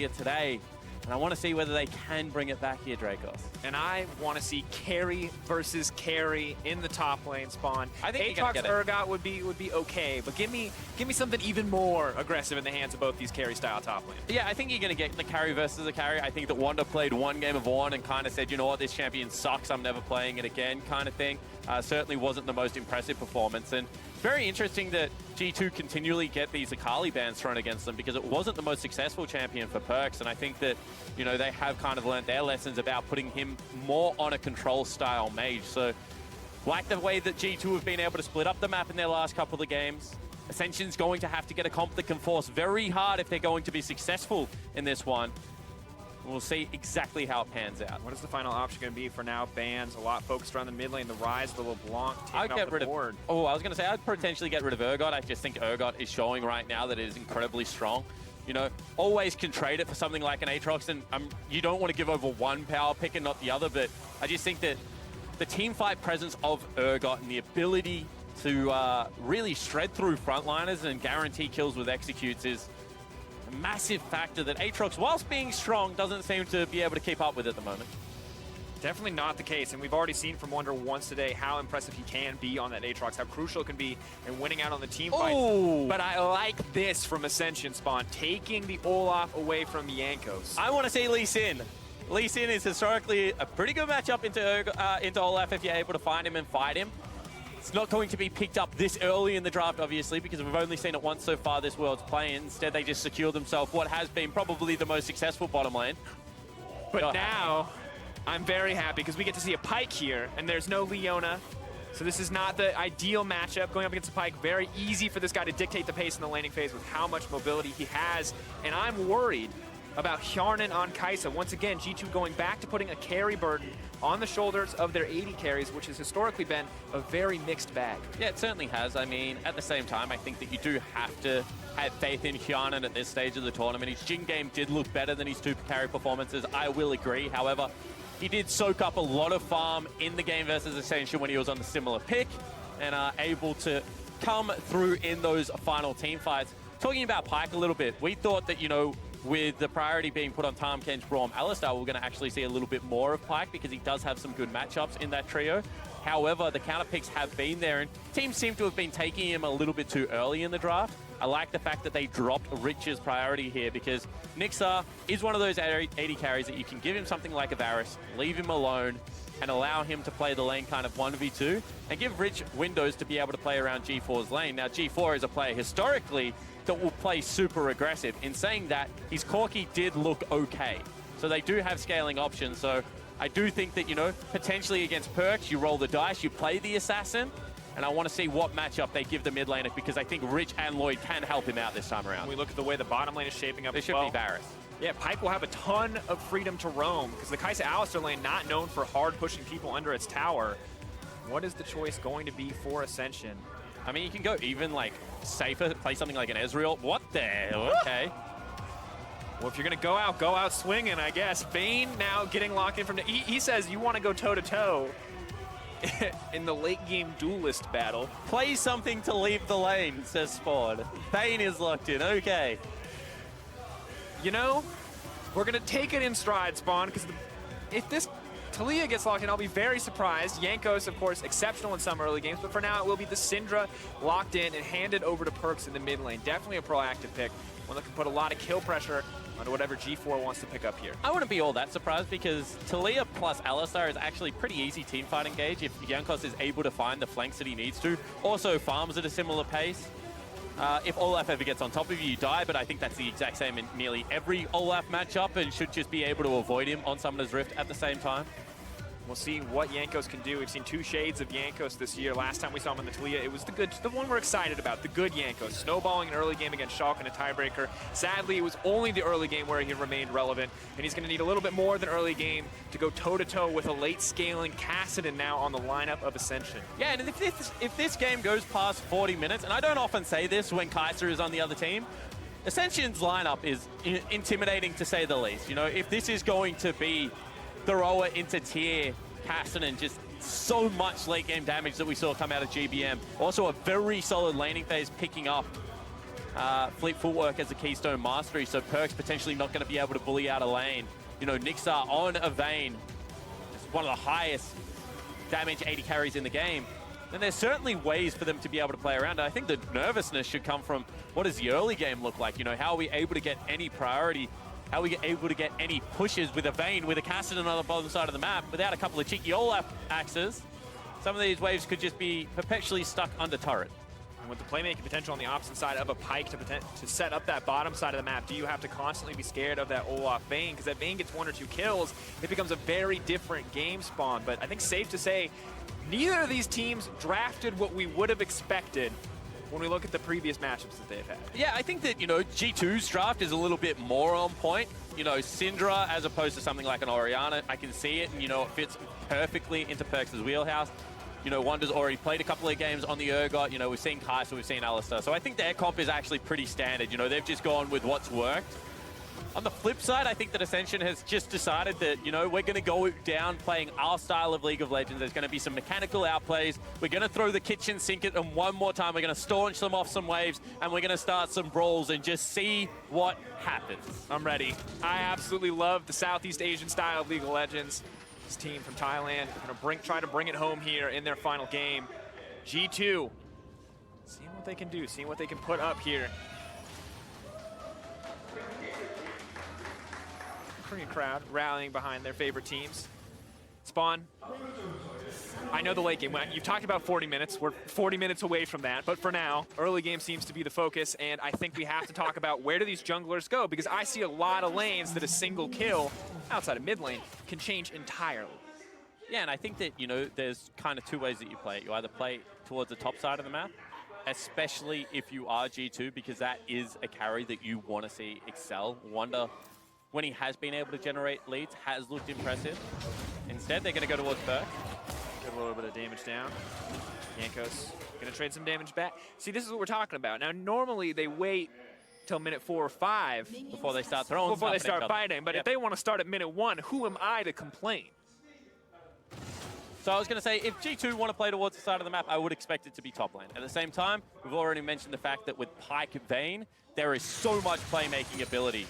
here today. And I want to see whether they can bring it back here, Dracos. And I want to see carry versus carry in the top lane spawn. I think Aatrox Urgot would be okay, but give me something even more aggressive in the hands of both these carry style top lanes. Yeah, I think you're going to get the carry versus the carry. I think that Wanda played one game of Ornn and kind of said, you know what, this champion sucks, I'm never playing it again kind of thing. Certainly wasn't the most impressive performance. And it's very interesting that G2 continually get these Akali bans thrown against them because it wasn't the most successful champion for Perkz. And I think that, you know, they have kind of learned their lessons about putting him more on a control style mage. So like the way that G2 have been able to split up the map in their last couple of games, Ascension's going to have to get a comp that can force very hard if they're going to be successful in this one. We'll see exactly how it pans out. What is the final option going to be for now? Bans, a lot focused around the mid lane, the rise of the LeBlanc taking off the board. I was going to say, I'd potentially get rid of Urgot. I just think Urgot is showing right now that it is incredibly strong. You know, always can trade it for something like an Aatrox, and you don't want to give over one power pick and not the other, but I just think that the team fight presence of Urgot and the ability to really shred through frontliners and guarantee kills with executes is a massive factor that Aatrox, whilst being strong, doesn't seem to be able to keep up with at the moment. Definitely not the case, and we've already seen from Wonder once today how impressive he can be on that Aatrox, how crucial it can be in winning out on the team fight. But I like this from Ascension Spawn, taking the Olaf away from Jankos. I want to see Lee Sin. Lee Sin is historically a pretty good matchup into Olaf if you're able to find him and fight him. It's not going to be picked up this early in the draft, obviously, because we've only seen it once so far this World's play. Instead, they just secure themselves what has been probably the most successful bottom lane. But now, I'm very happy because we get to see a Pyke here, and there's no Leona. So this is not the ideal matchup. Going up against a Pyke, very easy for this guy to dictate the pace in the laning phase with how much mobility he has. And I'm worried about Hjarnan on Kai'Sa. Once again, G2 going back to putting a carry burden on the shoulders of their AD carries, which has historically been a very mixed bag. Yeah, it certainly has. I mean, at the same time, I think that you do have to have faith in Hjarnan at this stage of the tournament. His Jhin game did look better than his two carry performances, I will agree. However, he did soak up a lot of farm in the game versus Ascension when he was on the similar pick and able to come through in those final team fights. Talking about Pyke a little bit, we thought that, you know, with the priority being put on Tahm Kench, Braum, Alistar, we're going to actually see a little bit more of Pyke because he does have some good matchups in that trio. However, the counter picks have been there, and teams seem to have been taking him a little bit too early in the draft. I like the fact that they dropped Rich's priority here because Nixa is one of those AD carries that you can give him something like a Varus, leave him alone, and allow him to play the lane kind of 1v2, and give Rich windows to be able to play around G4's lane. Now, G4 is a player historically that will play super aggressive. In saying that, his Corki did look okay. So they do have scaling options. So I do think that, you know, potentially against Perkz, you roll the dice, you play the Assassin, and I want to see what matchup they give the mid laner because I think Rich and Lloyd can help him out this time around. When we look at the way the bottom lane is shaping up, it should be Varus. Yeah, Pyke will have a ton of freedom to roam because the Kai'Sa Alistar lane not known for hard pushing people under its tower. What is the choice going to be for Ascension? I mean, you can go even like safer, play something like an Ezreal. What the? Okay. Well, if you're going to go out swinging, I guess. Bane now getting locked in from... He says you want to go toe-to-toe in the late-game duelist battle. Play something to leave the lane, says Spawn. Bane is locked in. Okay. You know, we're going to take it in stride, Spawn, because if this Taliyah gets locked in, I'll be very surprised. Jankos, of course, exceptional in some early games, but for now it will be the Syndra locked in and handed over to Perkz in the mid lane. Definitely a proactive pick, one that can put a lot of kill pressure onto whatever G4 wants to pick up here. I wouldn't be all that surprised because Taliyah plus Alistar is actually pretty easy team fight engage if Jankos is able to find the flanks that he needs to. Also farms at a similar pace. If Olaf ever gets on top of you, you die, but I think that's the exact same in nearly every Olaf matchup and should just be able to avoid him on Summoner's Rift at the same time. We'll see what Jankos can do. We've seen two shades of Jankos this year. Last time we saw him in the Taliyah, it was the one we're excited about, the good Jankos. Snowballing an early game against Schalke in a tiebreaker. Sadly, it was only the early game where he remained relevant, and he's going to need a little bit more than early game to go toe-to-toe with a late-scaling Kassadin now on the lineup of Ascension. Yeah, and if this game goes past 40 minutes, and I don't often say this when Kai'Sa is on the other team, Ascension's lineup is intimidating to say the least. You know, if this is going to be thrower into tier, Kassadin, just so much late game damage that we saw come out of GBM. Also a very solid laning phase picking up fleet footwork as a keystone mastery, so Perk's potentially not going to be able to bully out a lane. You know, Nixar on a Vayne, it's one of the highest damage 80 carries in the game. And there's certainly ways for them to be able to play around. I think the nervousness should come from what does the early game look like? You know, how are we able to get any priority? How are we able to get any pushes with a Vayne, with a Kassadin on the bottom side of the map, without a couple of cheeky Olaf axes? Some of these waves could just be perpetually stuck under turret. And with the playmaking potential on the opposite side of a Pike to set up that bottom side of the map, do you have to constantly be scared of that Olaf Vayne? Because that Vayne gets 1 or 2 kills, it becomes a very different game spawn. But I think safe to say, neither of these teams drafted what we would have expected when we look at the previous matchups that they've had. Yeah, I think that, you know, G2's draft is a little bit more on point. You know, Syndra, as opposed to something like an Orianna, I can see it, and, you know, it fits perfectly into Perks' wheelhouse. You know, Wonder's already played a couple of games on the Urgot. You know, we've seen Kai'Sa, we've seen Alistar. So I think their comp is actually pretty standard. You know, they've just gone with what's worked. On the flip side, I think that Ascension has just decided that, you know, we're going to go down playing our style of League of Legends. There's going to be some mechanical outplays. We're going to throw the kitchen sink at them one more time. We're going to staunch them off some waves, and we're going to start some brawls and just see what happens. I'm ready. I absolutely love the Southeast Asian style of League of Legends. This team from Thailand going to try to bring it home here in their final game. G2, seeing what they can do, seeing what they can put up here. Korean crowd rallying behind their favorite teams. Spawn, I know the late game. You've talked about 40 minutes. We're 40 minutes away from that. But for now, early game seems to be the focus. And I think we have to talk about where do these junglers go? Because I see a lot of lanes that a single kill outside of mid lane can change entirely. Yeah, and I think that, you know, there's kind of 2 ways that you play it. You either play towards the top side of the map, especially if you are G2, because that is a carry that you want to see excel. Wonder, when he has been able to generate leads, has looked impressive. Instead, they're going to go towards Perk. Get a little bit of damage down. Jankos going to trade some damage back. See, this is what we're talking about. Now, normally they wait till minute 4 or 5 before they start throwing. Before they start fighting. But if they want to start at minute 1, who am I to complain? So I was going to say, if G2 want to play towards the side of the map, I would expect it to be top lane. At the same time, we've already mentioned the fact that with Pyke Vayne, there is so much playmaking ability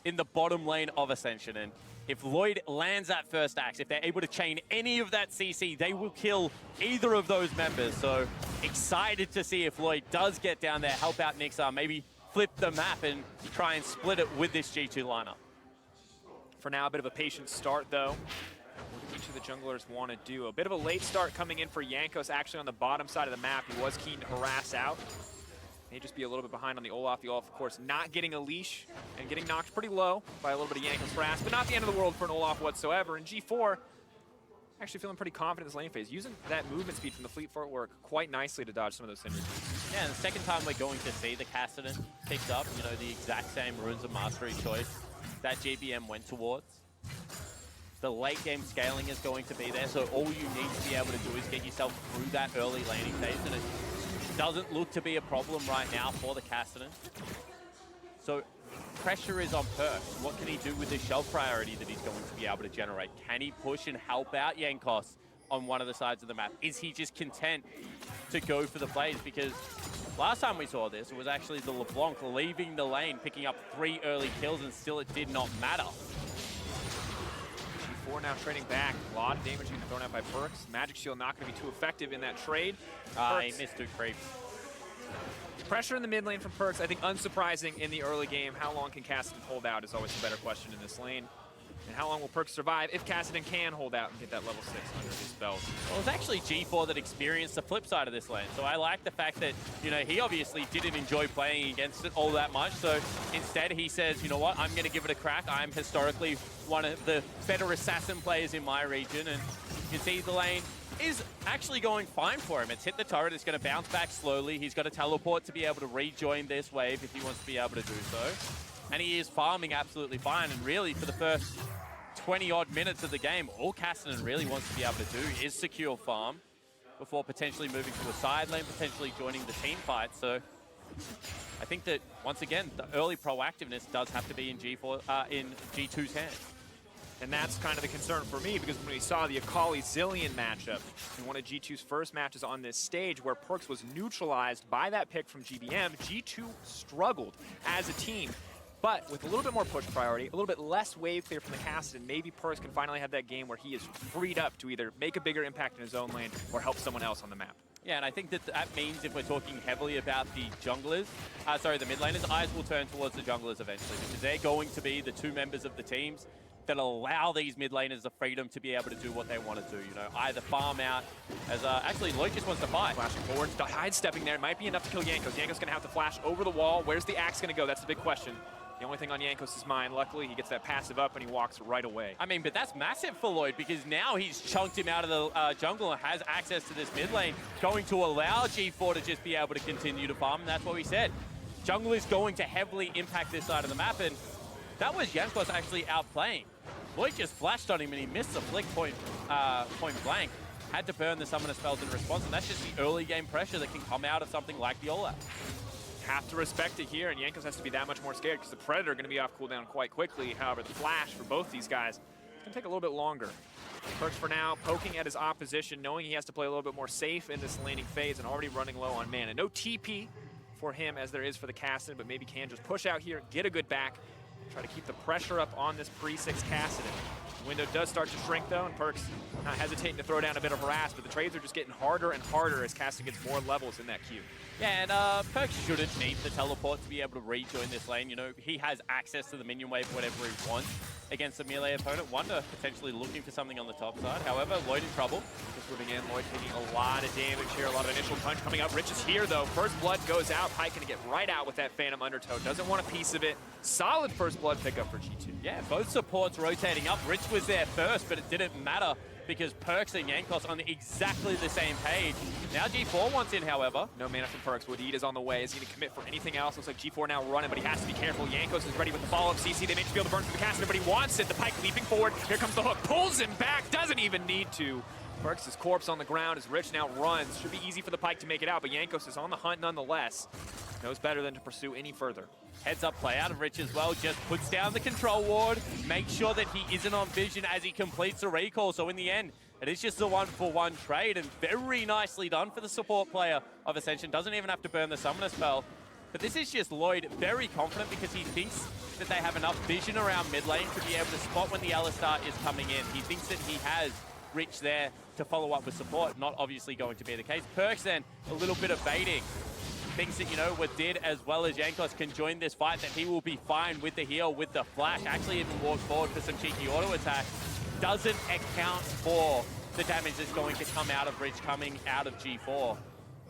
in the bottom lane of Ascension. And if Lloyd lands that first axe, if they're able to chain any of that CC, they will kill either of those members. So excited to see if Lloyd does get down there, help out Nixar, maybe flip the map and try and split it with this G2 lineup. For now, a bit of a patient start, though. What do each of the junglers want to do? A bit of a late start coming in for Jankos, actually on the bottom side of the map. He was keen to harass out. May just be a little bit behind on the Olaf. The Olaf, of course, not getting a leash and getting knocked pretty low by a little bit of Jankos harass, but not the end of the world for an Olaf whatsoever. And G4, actually feeling pretty confident in this lane phase, using that movement speed from the fleet footwork quite nicely to dodge some of those synergies. Yeah, and the second time we're going to see the Kassadin picked up, you know, the exact same Runes of Mastery choice that GBM went towards. The late game scaling is going to be there, so all you need to be able to do is get yourself through that early laning phase, and it doesn't look to be a problem right now for the Kassadin. So pressure is on Perk. What can he do with the shelf priority that he's going to be able to generate? Can he push and help out Jankos on one of the sides of the map? Is he just content to go for the plays? Because last time we saw this, it was actually the LeBlanc leaving the lane, picking up 3 early kills, and still it did not matter. G4 now trading back. A lot of damage being thrown out by Perks. Magic Shield not going to be too effective in that trade. He missed 2 creeps. Pressure in the mid lane from Perks, I think unsurprising in the early game. How long can Kassadin hold out is always the better question in this lane. And how long will Perks survive if Kassadin can hold out and get that level 6 under his belt? Well, it's actually G4 that experienced the flip side of this lane. So I like the fact that, you know, he obviously didn't enjoy playing against it all that much. So instead he says, you know what, I'm going to give it a crack. I'm historically one of the better assassin players in my region. And you can see the lane is actually going fine for him. It's hit the turret. It's going to bounce back slowly. He's got a teleport to be able to rejoin this wave if he wants to be able to do so. And he is farming absolutely fine. And really, for the first 20-odd minutes of the game, all Kassadin really wants to be able to do is secure farm before potentially moving to a side lane, potentially joining the team fight. So I think that, once again, the early proactiveness does have to be in G4, in G2's hands. And that's kind of the concern for me, because when we saw the Akali Zillion matchup in one of G2's first matches on this stage where Perkz was neutralized by that pick from GBM, G2 struggled as a team. But with a little bit more push priority, a little bit less wave clear from the Kassadin, maybe Perkz can finally have that game where he is freed up to either make a bigger impact in his own lane or help someone else on the map. Yeah, and I think that means if we're talking heavily about the junglers, the mid laners, eyes will turn towards the junglers eventually, because they're going to be the two members of the teams that allow these mid laners the freedom to be able to do what they want to do. You know, either farm out, as actually Lloyd just wants to fight. Flashing forward, sidestepping there, might be enough to kill Jankos. Jankos gonna have to flash over the wall. Where's the axe gonna go? That's the big question. The only thing on Jankos' mind, luckily, he gets that passive up and he walks right away. I mean, but that's massive for Lloyd, because now he's chunked him out of the jungle and has access to this mid lane, going to allow G4 to just be able to continue to farm, and that's what we said. Jungle is going to heavily impact this side of the map, and that was Jankos actually outplaying. Lloyd just flashed on him and he missed the flick point blank. Had to burn the summoner spells in response, and that's just the early game pressure that can come out of something like the Olaf. Have to respect it here, and Jankos has to be that much more scared because the Predator going to be off cooldown quite quickly. However, the flash for both these guys is going to take a little bit longer. Perkz for now, poking at his opposition, knowing he has to play a little bit more safe in this laning phase and already running low on mana. No TP for him as there is for the Kassadin, but maybe can just push out here, get a good back, try to keep the pressure up on this pre-6 Kassadin. The window does start to shrink though, and Perkz not hesitating to throw down a bit of harass, but the trades are just getting harder and harder as Kassadin gets more levels in that queue. Yeah, and Perkz shouldn't need the teleport to be able to rejoin this lane. You know, he has access to the minion wave whenever he wants against a melee opponent. Wonder potentially looking for something on the top side. However, Lloyd in trouble. Just moving in, Lloyd taking a lot of damage here, a lot of initial punch coming up. Rich is here though. First blood goes out. Pyke gonna get right out with that Phantom Undertow. Doesn't want a piece of it. Solid first blood pickup for G2. Yeah, both supports rotating up. Rich was there first, but it didn't matter because Perkz and Jankos on exactly the same page. Now G4 wants in, however. No mana from Perkz. Wadid is on the way. Is he going to commit for anything else? Looks like G4 now running, but he has to be careful. Jankos is ready with the follow-up CC. They may just be able to burn through the Kassadin, but he wants it. The Pyke leaping forward. Here comes the hook. Pulls him back. Doesn't even need to. Perkz' corpse on the ground as Rich now runs. Should be easy for the Pyke to make it out, but Jankos is on the hunt nonetheless. Knows better than to pursue any further. Heads up play out of Rich as well, just puts down the control ward, makes sure that he isn't on vision as he completes the recall. So in the end, it is just a 1-for-1 trade, and very nicely done for the support player of Ascension. Doesn't even have to burn the summoner spell. But this is just Lloyd very confident because he thinks that they have enough vision around mid lane to be able to spot when the Alistar is coming in. He thinks that he has Rich there to follow up with support. Not obviously going to be the case. Perkz then, a little bit of baiting. Thinks that, you know, Wadid as well as Jankos can join this fight, that he will be fine with the heal, with the flash. Actually even walks forward for some cheeky auto attack. Doesn't account for the damage that's going to come out of Rich coming out of G4.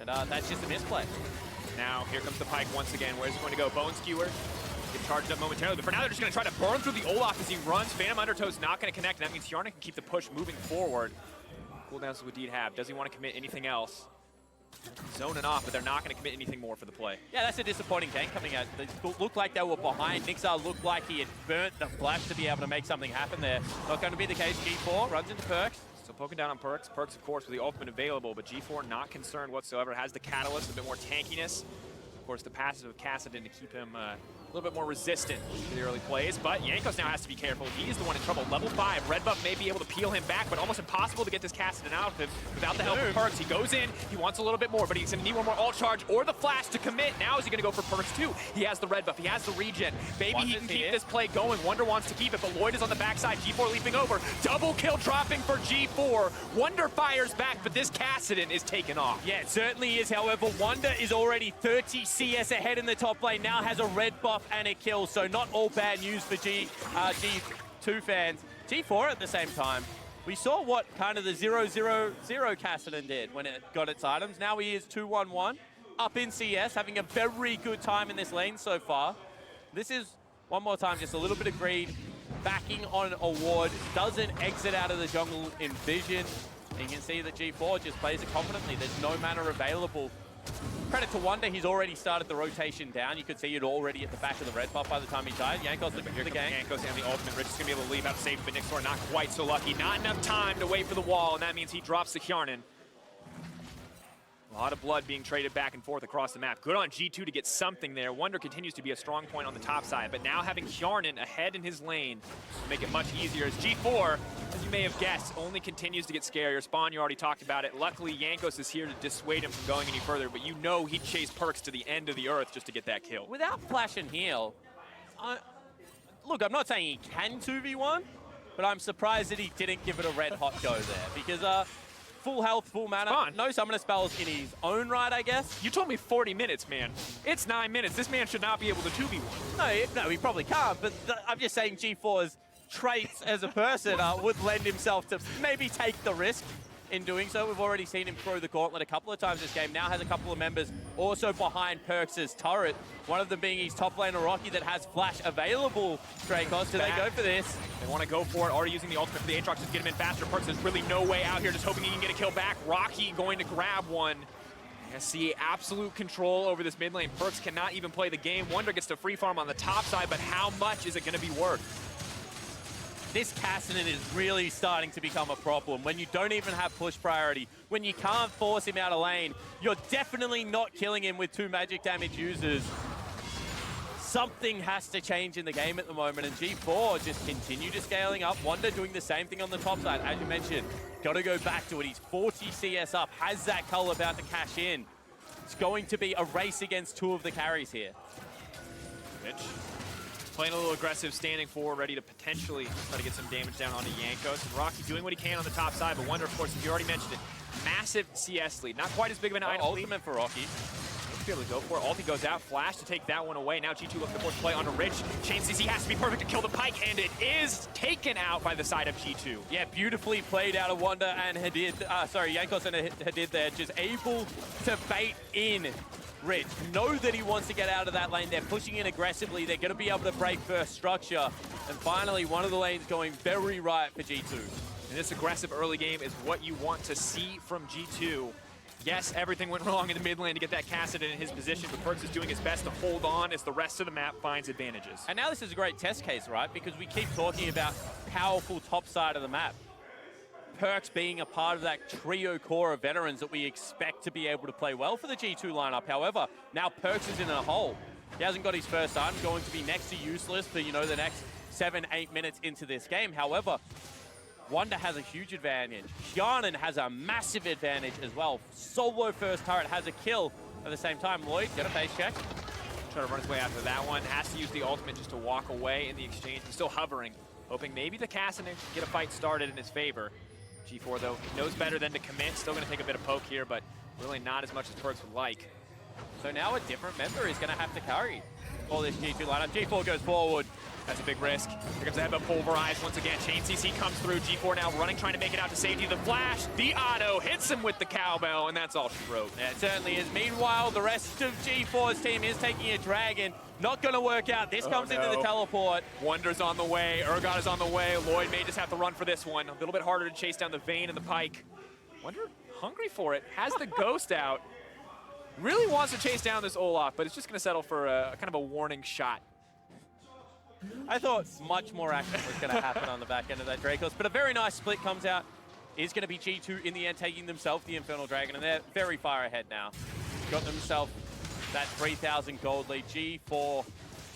And that's just a misplay. Now, here comes the Pyke once again. Where's it going to go? Bone Skewer. Get charged up momentarily, but for now they're just going to try to burn through the Olaf as he runs. Phantom Undertow's not going to connect, and that means Hjarna can keep the push moving forward. Cooldowns would Wadid have. Does he want to commit anything else? Zoning off, but they're not going to commit anything more for the play. Yeah, that's a disappointing gank coming out. They looked like they were behind. Nixar looked like he had burnt the flash to be able to make something happen there. Not going to be the case. G4 runs into Perkz. So poking down on Perkz. Perkz, of course, with the ultimate available, but G4 not concerned whatsoever. Has the catalyst, a bit more tankiness. Of course, the passive of Kassadin to keep him a little bit more resistant to the early plays, but Jankos now has to be careful. He's the one in trouble. Level 5, red buff may be able to peel him back, but almost impossible to get this Kassadin out of him without the help of Perkz. He goes in, he wants a little bit more, but he's gonna need one more alt charge or the flash to commit. Now is he gonna go for Perkz too? He has the red buff, he has the regen. Maybe he can keep this play going. Wonder wants to keep it, but Lloyd is on the backside. G4 leaping over. Double kill dropping for G4. Wonder fires back, but this Kassadin is taken off. Yeah, it certainly is. However, Wonder is already 30 CS ahead in the top lane, now has a red buff and a kill, so not all bad news for G2 fans. G4 at the same time, we saw what kind of the 0-0-0 Kassadin did when it got its items. Now he is 2-1-1, up in CS, having a very good time in this lane so far. This is, one more time, just a little bit of greed, backing on a ward, doesn't exit out of the jungle in vision. And you can see that G4 just plays it confidently. There's no mana available. Credit to Wonder, he's already started the rotation down. You could see it already at the back of the red buff by the time he died. Jankos looking for the gang. Jankos and the ultimate. Rich is going to be able to leave out safe, but Nixar not quite so lucky. Not enough time to wait for the wall, and that means he drops the Hjarnan. A lot of blood being traded back and forth across the map. Good on G2 to get something there. Wonder continues to be a strong point on the top side, but now having Hjarnan ahead in his lane will make it much easier as G4, as you may have guessed, only continues to get scarier. Spawn, you already talked about it. Luckily, Jankos is here to dissuade him from going any further, but you know he'd chase Perks to the end of the earth just to get that kill. Without flash and heal, look, I'm not saying he can 2v1, but I'm surprised that he didn't give it a red hot go there, because full health, full mana, Spawn. no summoner spells in his own right, I guess. You told me 40 minutes, man. It's 9 minutes. This man should not be able to 2v1. No, he probably can't, but I'm just saying G4's traits as a person would lend himself to maybe take the risk in doing so. We've already seen him throw the gauntlet a couple of times this game. Now has a couple of members also behind Perks' turret. One of them being his top laner, Rocky, that has flash available. Dracos, do they go for this? They want to go for it. Already using the ultimate for the Aatrox to get him in faster. Perks, there's really no way out here, just hoping he can get a kill back. Rocky going to grab one. ASC absolute control over this mid lane. Perks cannot even play the game. Wonder gets to free farm on the top side, but how much is it going to be worth? This Cassidy is really starting to become a problem. When you don't even have push priority, when you can't force him out of lane, you're definitely not killing him with 2 magic damage users. Something has to change in the game at the moment, and G4 just continue to scaling up. Wonder doing the same thing on the top side. As you mentioned, got to go back to it. He's 40 CS up, has that cull about to cash in. It's going to be a race against 2 of the carries here. Mitch. Playing a little aggressive, standing forward, ready to potentially try to get some damage down onto Jankos. And Rocky doing what he can on the top side, but Wonder, of course, as you already mentioned it, massive CS lead. Not quite as big of an item lead. Ultimate for Rocky. Be able to go for it. Ulti goes out, flash to take that one away. Now G2 looking to force play onto Rich. Chain CC has to be perfect to kill the Pike, and it is taken out by the side of G2. Yeah, beautifully played out of Wonder and Hadid. Jankos and Hadid there, just able to bait in Rich. Know that he wants to get out of that lane. They're pushing in aggressively. They're going to be able to break first structure. And finally, one of the lanes going very right for G2. And this aggressive early game is what you want to see from G2. Yes, everything went wrong in the mid lane to get that Cassidy in his position, but Perks is doing his best to hold on as the rest of the map finds advantages. And now this is a great test case, right? Because we keep talking about powerful top side of the map. Perks being a part of that trio core of veterans that we expect to be able to play well for the G2 lineup. However, now Perks is in a hole. He hasn't got his first item, going to be next to useless for, the next 7-8 minutes into this game. However, Wonder has a huge advantage. Hjarnan has a massive advantage as well. Solo first turret has a kill at the same time. Lloyd, get a face check. Try to run his way after that one. Has to use the ultimate just to walk away in the exchange. He's still hovering, hoping maybe the Cassidy can get a fight started in his favor. G4, though, knows better than to commit. Still going to take a bit of poke here, but really not as much as Perks would like. So now a different member is going to have to carry for this G2 lineup. G4 goes forward. That's a big risk. Here comes the headbutt pulverized once again. Chain CC comes through. G4 now running, trying to make it out to safety. The flash, the auto, hits him with the cowbell, and that's all she wrote. Yeah, it certainly is. Meanwhile, the rest of G4's team is taking a dragon. Not going to work out. This comes into the teleport. Wonder's on the way. Urgot is on the way. Lloyd may just have to run for this one. A little bit harder to chase down the Vayne and the Pike. Wonder, hungry for it, has the Ghost out. Really wants to chase down this Olaf, but it's just going to settle for a kind of a warning shot. I thought much more action was going to happen on the back end of that Dracos, but a very nice split comes out. Is going to be G2 in the end taking themselves the Infernal Dragon, and they're very far ahead now. Got themselves that 3,000 gold lead. G4,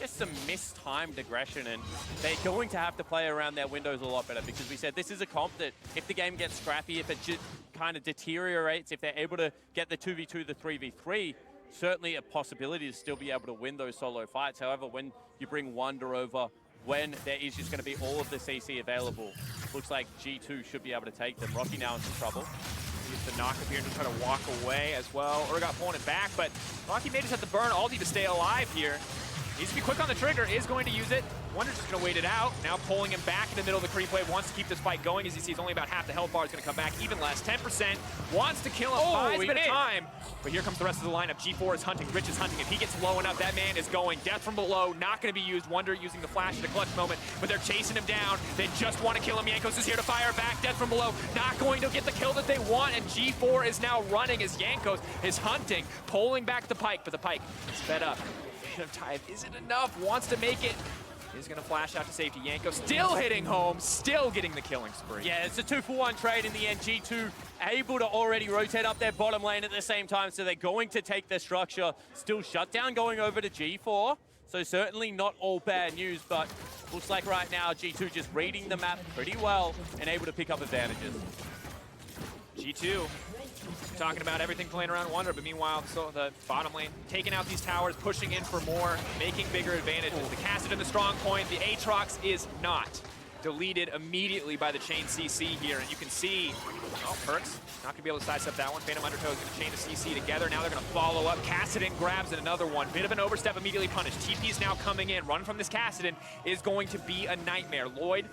just some mistimed aggression, and they're going to have to play around their windows a lot better, because we said this is a comp that if the game gets scrappy, if it just kind of deteriorates, if they're able to get the 2v2, the 3v3, certainly a possibility to still be able to win those solo fights. However, when you bring Wonder over, when there is just going to be all of the CC available, looks like G2 should be able to take them. Rocky now in some trouble. Use the knock up here to try to walk away as well. Urgot pulling it back, but Rocky may just have to burn Aldi to stay alive here. Needs to be quick on the trigger, is going to use it. Wonder's just going to wait it out. Now pulling him back in the middle of the creep wave. Wants to keep this fight going. As he sees only about half the health bar is going to come back. Even less, 10%. Wants to kill him, buys a bit of time. But here comes the rest of the lineup. G4 is hunting, Rich is hunting. If he gets low enough, that man is going. Death from below, not going to be used. Wonder using the flash at a clutch moment, but they're chasing him down. They just want to kill him. Jankos is here to fire back. Death from below, not going to get the kill that they want, and G4 is now running as Jankos is hunting, pulling back the Pike, but the Pike sped up. Of time isn't enough, wants to make it is going to flash out to safety. Yanko still hitting home, still getting the killing spree. Yeah, it's a 2-for-1 trade in the end. G2 able to already rotate up their bottom lane at the same time, so they're going to take their structure. Still shutdown going over to G4, so certainly not all bad news, but looks like right now G2 just reading the map pretty well and able to pick up advantages. G2 talking about everything playing around Wonder, but meanwhile, so the bottom lane taking out these towers, pushing in for more, making bigger advantages. The Cassidy the strong point, the Aatrox is not. Deleted immediately by the chain CC here, and you can see, oh, Perks not gonna be able to sidestep that one. Phantom Undertow is gonna chain the CC together. Now they're gonna follow up. Cassidy grabs another one. Bit of an overstep, immediately punished. TP's now coming in. Run from this Cassidy is going to be a nightmare. Lloyd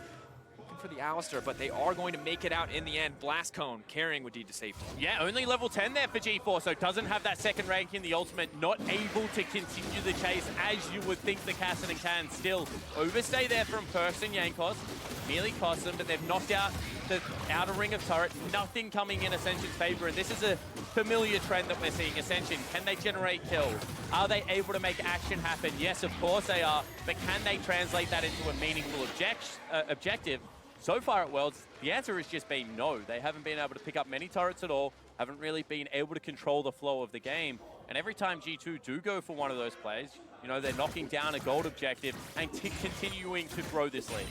for the Alistar, but they are going to make it out in the end. Blast Cone carrying with deed to safety. Yeah, only level 10 there for G4, so doesn't have that second rank in the ultimate, not able to continue the chase as you would think the Cassidy can. Still, overstay there from Perks and Yankos. Nearly cost them, but they've knocked out the outer ring of turret. Nothing coming in Ascension's favor, and this is a familiar trend that we're seeing. Ascension, can they generate kills? Are they able to make action happen? Yes, of course they are, but can they translate that into a meaningful objective? So far at Worlds, the answer has just been no. They haven't been able to pick up many turrets at all, haven't really been able to control the flow of the game. And every time G2 do go for one of those plays, you know, they're knocking down a gold objective and continuing to grow this lead.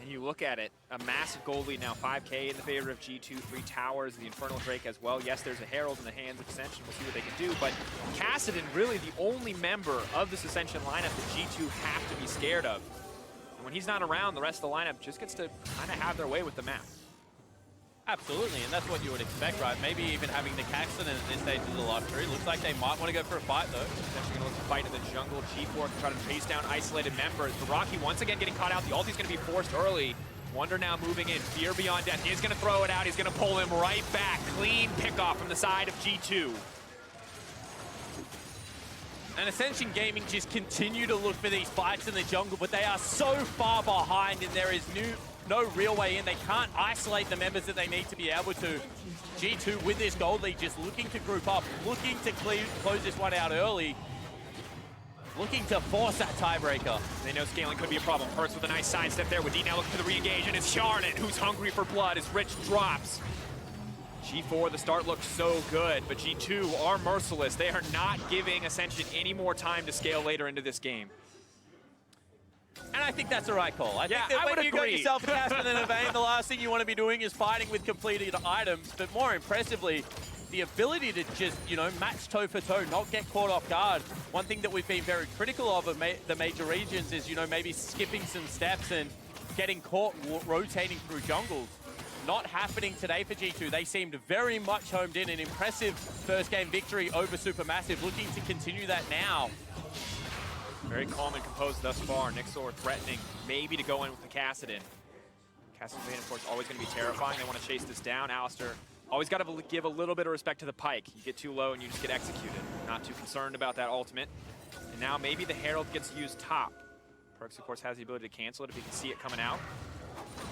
And you look at it, a massive gold lead now, 5K in the favor of G2, 3 towers, the Infernal Drake as well. Yes, there's a Herald in the hands of Ascension. We'll see what they can do, but Cassidy really the only member of this Ascension lineup that G2 have to be scared of. When he's not around, the rest of the lineup just gets to kind of have their way with the map. Absolutely, and that's what you would expect, right? Maybe even having the Caxton at this stage is a luxury. Looks like they might want to go for a fight, though. Essentially going to look to fight in the jungle. G4 can try to chase down isolated members. But Rocky once again getting caught out. The ulti's going to be forced early. Wonder now moving in. Fear Beyond Death. He's going to throw it out. He's going to pull him right back. Clean pickoff from the side of G2. And Ascension Gaming just continue to look for these fights in the jungle, but they are so far behind and there is no real way in. They can't isolate the members that they need to be able to. G2 with this gold lead just looking to group up, looking to close this one out early, looking to force that tiebreaker. They know scaling could be a problem. Perks with a nice sidestep there. With D now looking for the re-engage, and it's Yarnet who's hungry for blood as Rich drops. G4, the start looks so good, but G2 are merciless. They are not giving Ascension any more time to scale later into this game. And I think that's the right call. I think that I when would you agree. got yourself a Caspian and a Vein, the last thing you want to be doing is fighting with completed items, but more impressively, the ability to just, you know, match toe for toe, not get caught off guard. One thing that we've been very critical of the major regions is, you know, maybe skipping some steps and getting caught rotating through jungles. Not happening today for G2. They seemed very much homed in. An impressive first game victory over Supermassive, looking to continue that now. Very calm and composed thus far. Nixor threatening maybe to go in with the Cassidy. Cassidy, of course, always going to be terrifying. They want to chase this down. Alistar always got to give a little bit of respect to the Pike. You get too low and you just get executed. Not too concerned about that ultimate. And now maybe the Herald gets used top. Perks, of course, has the ability to cancel it if you can see it coming out.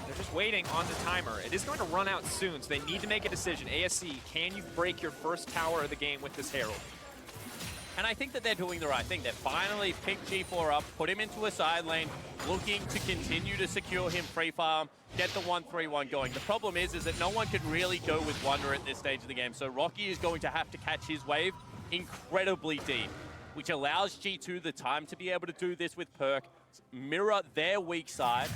They're just waiting on the timer. It is going to run out soon, so they need to make a decision. ASC, can you break your first tower of the game with this Herald? And I think that they're doing the right thing. They finally picked G4 up, put him into a side lane, looking to continue to secure him free farm, get the 1-3-1 going. The problem is that no one can really go with Wonder at this stage of the game, so Rocky is going to have to catch his wave incredibly deep, which allows G2 the time to be able to do this with Perk, mirror their weak side,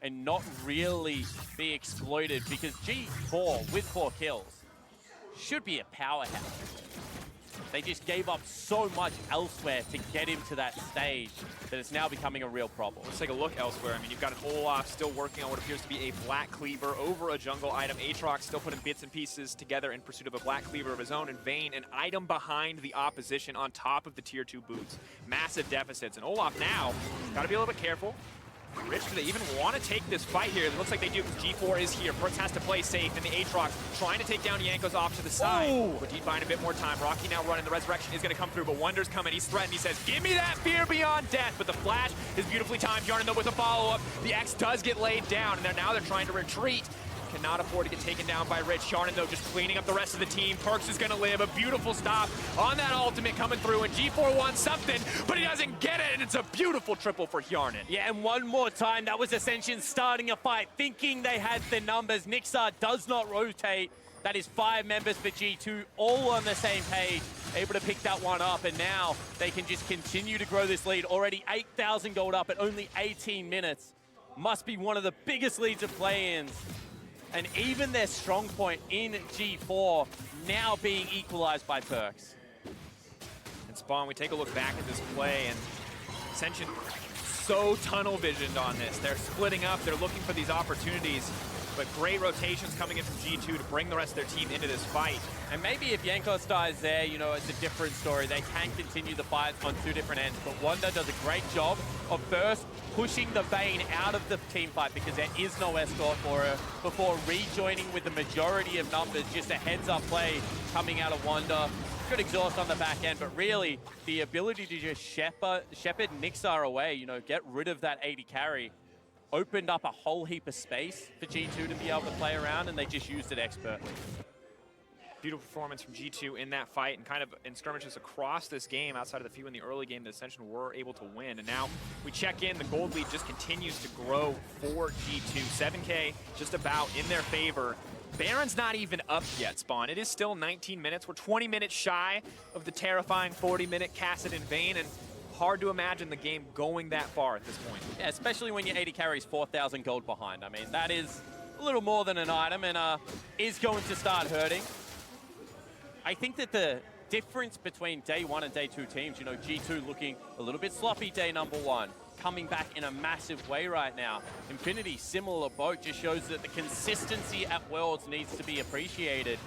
and not really be exploited, because G4 with 4 kills should be a powerhouse. They just gave up so much elsewhere to get him to that stage that it's now becoming a real problem. Let's take a look elsewhere. I mean, you've got Olaf still working on what appears to be a Black Cleaver over a jungle item. Aatrox still putting bits and pieces together in pursuit of a Black Cleaver of his own. And Vayne, an item behind the opposition on top of the tier 2 boots. Massive deficits. And Olaf now got to be a little bit careful. Rich, do they even want to take this fight here? It looks like they do, because G4 is here. Perks has to play safe, and the Aatrox trying to take down Yankos off to the side. Ooh. But he's buying a bit more time. Rocky now running. The resurrection is going to come through, but Wonder's coming. He's threatened. He says, give me that Fear Beyond Death. But the flash is beautifully timed. Yarn though with a follow-up. The X does get laid down, and now they're trying to retreat. cannot afford to get taken down by Rich. Sharnan, though, just cleaning up the rest of the team. Perks is going to live. A beautiful stop on that ultimate coming through, and G4 wants something, but he doesn't get it, and it's a beautiful triple for Hjarnan. Yeah, and one more time, that was Ascension starting a fight, thinking they had the numbers. Nixar does not rotate. That is 5 members for G2, all on the same page, able to pick that one up, and now they can just continue to grow this lead. Already 8,000 gold up at only 18 minutes. Must be one of the biggest leads of play-ins. And even their strong point in G4 now being equalized by Perks. And Spawn, we take a look back at this play, and Ascension so tunnel visioned on this. They're splitting up, they're looking for these opportunities, but great rotations coming in from G2 to bring the rest of their team into this fight. And maybe if Jankos dies there, you know, it's a different story. They can continue the fight on 2 different ends, but Wonder does a great job of first pushing the Vayne out of the team fight because there is no escort for her before rejoining with the majority of numbers. Just a heads-up play coming out of Wonder. Good exhaust on the back end, but really the ability to just shepherd Nixar away, you know, get rid of that 80 carry, opened up a whole heap of space for G2 to be able to play around, and they just used it expertly. Beautiful performance from G2 in that fight, and kind of in skirmishes across this game outside of the few in the early game that Ascension were able to win. And now we check in, the gold lead just continues to grow for G2. 7K just about in their favor. Baron's not even up yet, Spawn. It is still 19 minutes. We're 20 minutes shy of the terrifying 40-minute Kassadin Vayne, and hard to imagine the game going that far at this point. Yeah, especially when your 80 carries 4,000 gold behind. I mean, that is a little more than an item, and is going to start hurting. I think that the difference between day 1 and day 2 teams, you know, G2 looking a little bit sloppy day number 1, coming back in a massive way right now. Infinity, similar boat, just shows that the consistency at Worlds needs to be appreciated.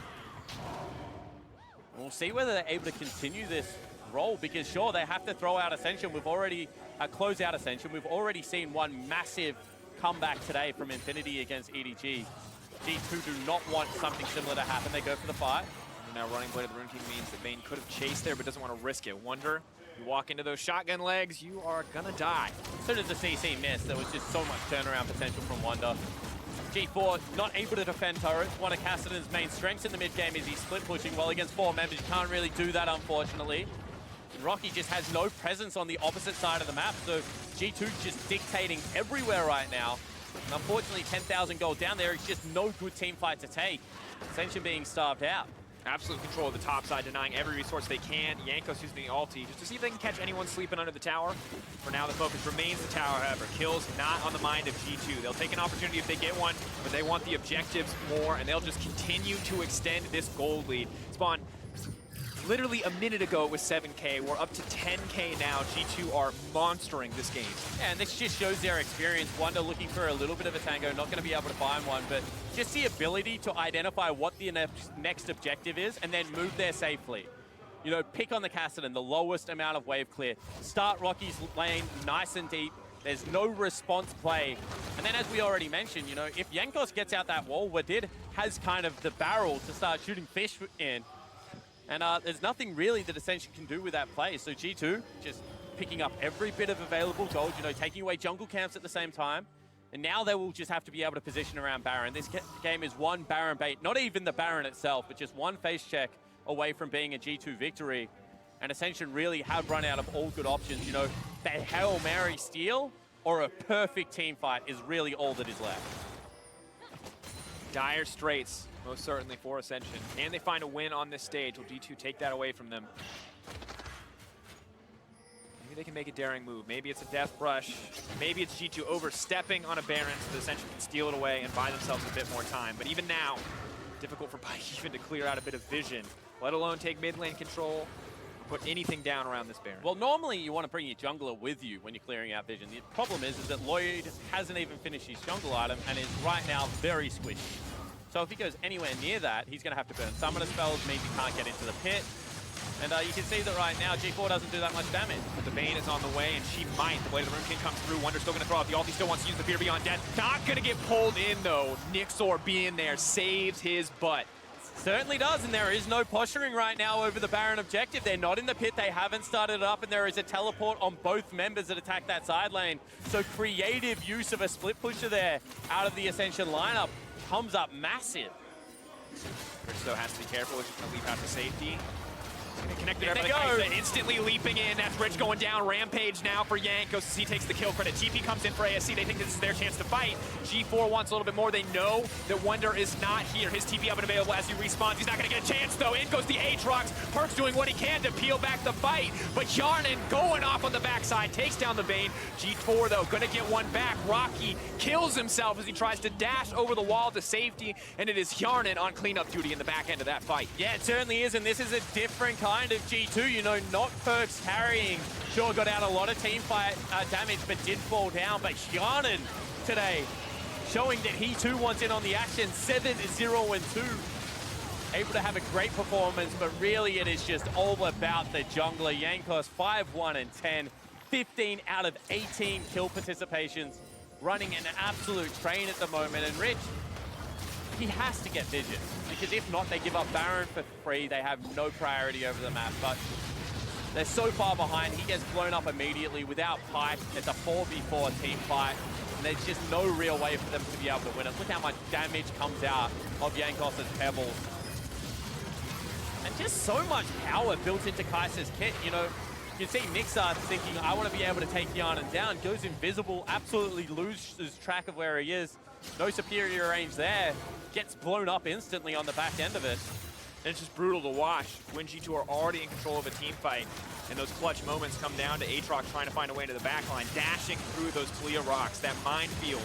We'll see whether they're able to continue this role, because sure, they have to throw out Ascension. We've already close out Ascension. We've already seen one massive comeback today from Infinity against EDG. G2 do not want something similar to happen. They go for the fight. And now running Blade of the Rune King means that Vayne could have chased there, but doesn't want to risk it. Wonder, you walk into those shotgun legs, you are gonna die. As soon as the CC missed, there was just so much turnaround potential from Wonder. G4 not able to defend turrets. One of Kassadin's main strengths in the mid game is he's split pushing. Well, against 4 members, you can't really do that, unfortunately. And Rocky just has no presence on the opposite side of the map, so G2 just dictating everywhere right now. And unfortunately, 10,000 gold down there is just no good team fight to take. Ascension being starved out. Absolute control of the top side, denying every resource they can. Jankos using the ulti just to see if they can catch anyone sleeping under the tower. For now, the focus remains the tower, however. Kills not on the mind of G2. They'll take an opportunity if they get one, but they want the objectives more, and they'll just continue to extend this gold lead. Spawn, literally a minute ago it was 7K. We're up to 10K now. G2 are monstering this game. Yeah, and this just shows their experience. Wonder looking for a little bit of a tango, not going to be able to find one, but just the ability to identify what the next objective is and then move there safely. You know, pick on the Kassadin, the lowest amount of wave clear. Start Rocky's lane nice and deep. There's no response play. And then as we already mentioned, you know, if Jankos gets out that wall, Wadid has kind of the barrel to start shooting fish in. And there's nothing really that Ascension can do with that play. So G2 just picking up every bit of available gold, you know, taking away jungle camps at the same time. And now they will just have to be able to position around Baron. This game is one Baron bait, not even the Baron itself, but just one face check away from being a G2 victory. And Ascension really have run out of all good options. You know, the Hail Mary steal or a perfect team fight is really all that is left. Dire straits, most certainly for Ascension. Can they find a win on this stage? Will G2 take that away from them? Maybe they can make a daring move. Maybe it's a death brush. Maybe it's G2 overstepping on a Baron so that Ascension can steal it away and buy themselves a bit more time. But even now, difficult for Pike even to clear out a bit of vision, let alone take mid lane control, put anything down around this Baron. Well, normally you want to bring your jungler with you when you're clearing out vision. The problem is that Lloyd hasn't even finished his jungle item and is right now very squishy. So if he goes anywhere near that, he's going to have to burn summoner spells, means he can't get into the pit. And you can see that right now, G4 doesn't do that much damage. But the Vayne is on the way, and she might. The Blade of the Rune King comes through. Wonder's still going to throw out the ult. He still wants to use the Fear Beyond Death. Not going to get pulled in, though. Nixor being there saves his butt. Certainly does, and there is no posturing right now over the Baron objective. They're not in the pit, they haven't started it up, and there is a teleport on both members that attack that side lane. So creative use of a split pusher there out of the Ascension lineup comes up massive. Rich, though, has to be careful. He's just going to leap out to safety. Connected There over they the go. Kaisa, instantly leaping in. That's Rich going down. Rampage now for Jankos as he takes the kill credit. TP comes in for ASC. They think this is their chance to fight. G4 wants a little bit more. They know that Wonder is not here. His TP up and available as he respawns. He's not going to get a chance, though. In goes the Aatrox. Perkz doing what he can to peel back the fight. But Hjarnan going off on the backside. Takes down the Vayne. G4, though, going to get one back. Rocky kills himself as he tries to dash over the wall to safety. And it is Hjarnan on cleanup duty in the back end of that fight. Yeah, it certainly is, and this is a different kind of G2. You know, not Perkz carrying. Sure, got out a lot of team fight damage, but did fall down. But Hjarnan today showing that he too wants in on the action. 7-0-2. Able to have a great performance, but really it is just all about the jungler. Jankos 5-1-10. 15 out of 18 kill participations. Running an absolute train at the moment. And Rich, he has to get vision, because if not, they give up Baron for free. They have no priority over the map, but they're so far behind. He gets blown up immediately without Pyke. It's a 4v4 team fight, and there's just no real way for them to be able to win it. Look how much damage comes out of Jankos' Pebbles. And just so much power built into Kai'Sa's kit. You know, you can see Nixar thinking, I want to be able to take Hjarnan down. Goes invisible, absolutely loses track of where he is. No superior range there. Gets blown up instantly on the back end of it. And it's just brutal to watch when G2 are already in control of a team fight. And those clutch moments come down to Aatrox trying to find a way into the backline, dashing through those Talia rocks. That minefield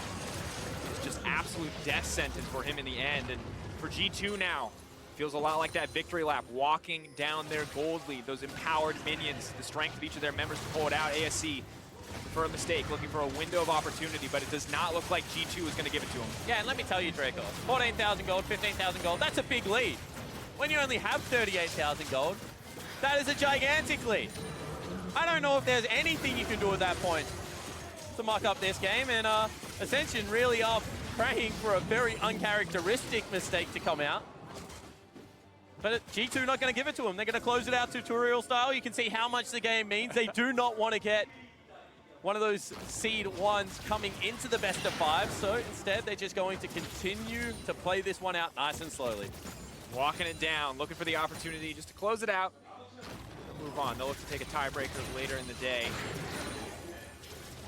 is just absolute death sentence for him in the end. And for G2 now, feels a lot like that victory lap, walking down their gold lead, those empowered minions, the strength of each of their members to pull it out. ASC for a mistake, looking for a window of opportunity, but it does not look like G2 is going to give it to him. Yeah, and let me tell you, Draco, 14,000 gold, 15,000 gold, that's a big lead. When you only have 38,000 gold, that is a gigantic lead. I don't know if there's anything you can do at that point to muck up this game, and Ascension really are praying for a very uncharacteristic mistake to come out. But G2 not going to give it to them. They're going to close it out tutorial style. You can see how much the game means. They do not want to get one of those seed ones coming into the best of 5, so instead they're just going to continue to play this one out nice and slowly. Walking it down, looking for the opportunity just to close it out. They'll move on. They'll look to take a tiebreaker later in the day.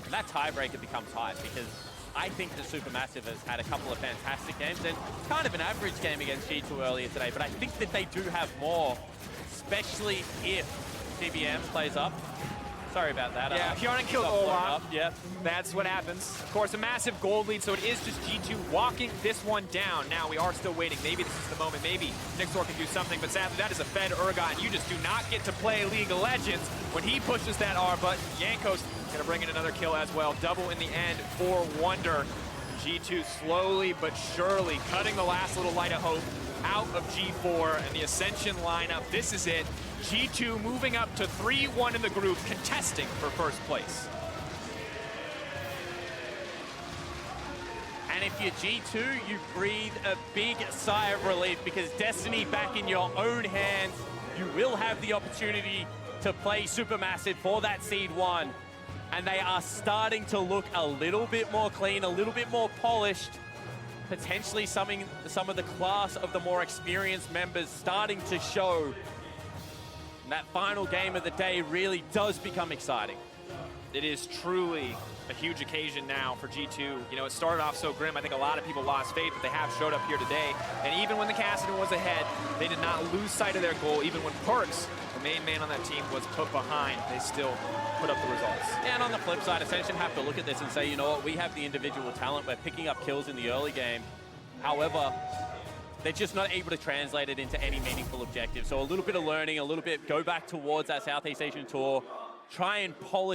And that tiebreaker becomes hard because I think that Supermassive has had a couple of fantastic games and kind of an average game against G2 earlier today, but I think that they do have more, especially if TBM plays up. Sorry about that. Yeah, Hjarnan killed Olaf. Yep. That's what happens. Of course, a massive gold lead, so it is just G2 walking this one down. Now, we are still waiting. Maybe this is the moment. Maybe Nixor can do something, but sadly, that is a fed Urgot. You just do not get to play League of Legends when he pushes that R button. Jankos going to bring in another kill as well. Double in the end for Wonder. G2 slowly but surely cutting the last little light of hope out of G4 and the Ascension lineup. This is it. G2 moving up to 3-1 in the group, contesting for first place. And if you're G2, you breathe a big sigh of relief because Destiny back in your own hands. You will have the opportunity to play Supermassive for that Seed 1. And they are starting to look a little bit more clean, a little bit more polished. Potentially some of the class of the more experienced members starting to show. And that final game of the day really does become exciting. It is truly a huge occasion now for G2. You know, it started off so grim. I think a lot of people lost faith, but they have showed up here today. And even when the Kassadin was ahead, they did not lose sight of their goal. Even when Perkz, the main man on that team, was put behind, they still put up the results. And on the flip side, Ascension have to look at this and say, you know what, we have the individual talent. We're picking up kills in the early game. However, they're just not able to translate it into any meaningful objective. So a little bit of learning, a little bit go back towards that Southeast Asian tour, try and polish